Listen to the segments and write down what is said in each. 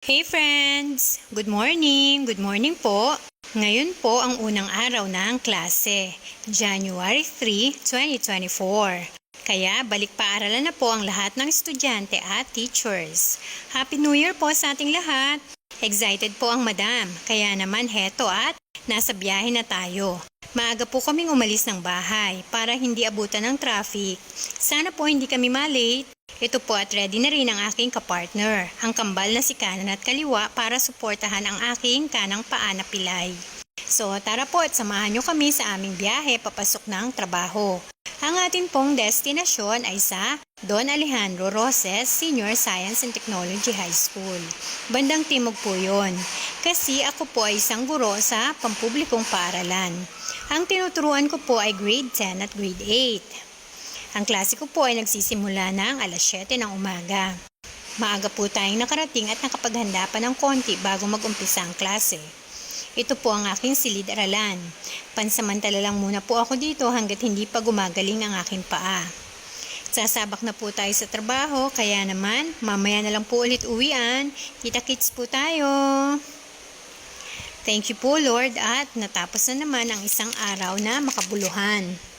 Hey friends! Good morning! Good morning po! Ngayon po ang unang araw ng klase, January 3, 2024. Kaya balik paaralan na po ang lahat ng estudyante at teachers. Happy New Year po sa ating lahat! Excited po ang madam, kaya naman heto at nasa biyahe na tayo. Maaga po kaming umalis ng bahay para hindi abutan ng traffic. Sana po hindi kami malate. Ito po at ready na rin ang aking kapartner, ang kambal na si kanan at kaliwa para suportahan ang aking kanang paa na pilay. So tara po at samahan nyo kami sa aming biyahe papasok ng trabaho. Ang atin pong destinasyon ay sa Don Alejandro Roses Senior Science and Technology High School. Bandang timog po yon, kasi ako po ay isang guro sa pampublikong paaralan. Ang tinuturuan ko po ay grade 10 at grade 8. Ang klase ko po ay nagsisimula ng alas 7 ng umaga. Maaga po tayong nakarating at nakapaghanda pa ng konti bago mag-umpisa ang klase. Ito po ang aking silid-aralan. Pansamantala lang muna po ako dito hanggat hindi pa gumagaling ang aking paa. Sasabak na po tayo sa trabaho, kaya naman mamaya na lang po ulit uwian. Kita-kits po tayo! Thank you po Lord at natapos na naman ang isang araw na makabuluhan.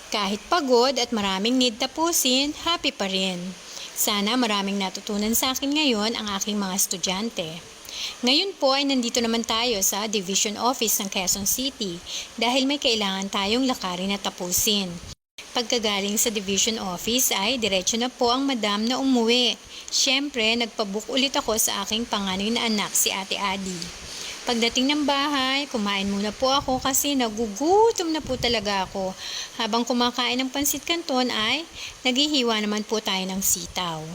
Kahit pagod at maraming need tapusin, happy pa rin. Sana maraming natutunan sa akin ngayon ang aking mga estudyante. Ngayon po ay nandito naman tayo sa Division Office ng Quezon City dahil may kailangan tayong lakarin at tapusin. Pagkagaling sa Division Office ay diretso na po ang madam na umuwi. Siyempre, nagpabook ulit ako sa aking panganay na anak si Ate Adi. Pagdating ng bahay, kumain muna po ako kasi nagugutom na po talaga ako. Habang kumakain ng pansit canton ay naghihiwa naman po tayo ng sitaw.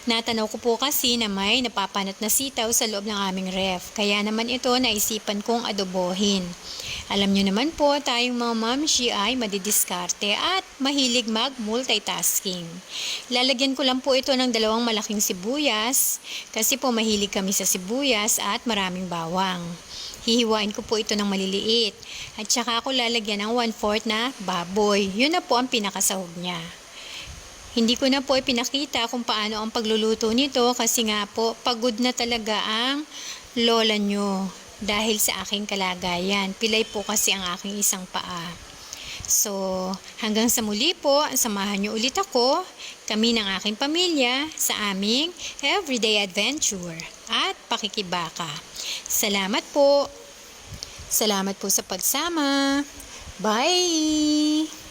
Natanaw ko po kasi na may napapanat na sitaw sa loob ng aming ref. Kaya naman ito naisipan kong adobohin. Alam nyo naman po, tayong mga mamshi ay madidiskarte at mahilig mag-multitasking. Lalagyan ko lang po ito ng 2 malaking sibuyas kasi po mahilig kami sa sibuyas at maraming bawang. Hihiwain ko po ito ng maliliit at saka ako lalagyan ng 1/4 na baboy. Yun na po ang pinakasahog niya. Hindi ko na po ipinakita kung paano ang pagluluto nito kasi nga po pagod na talaga ang lola nyo. Dahil sa aking kalagayan, pilay po kasi ang aking isang paa. So, hanggang sa muli po, samahan niyo ulit ako, kami ng aking pamilya, sa aming everyday adventure at pakikibaka. Salamat po! Salamat po sa pagsama! Bye!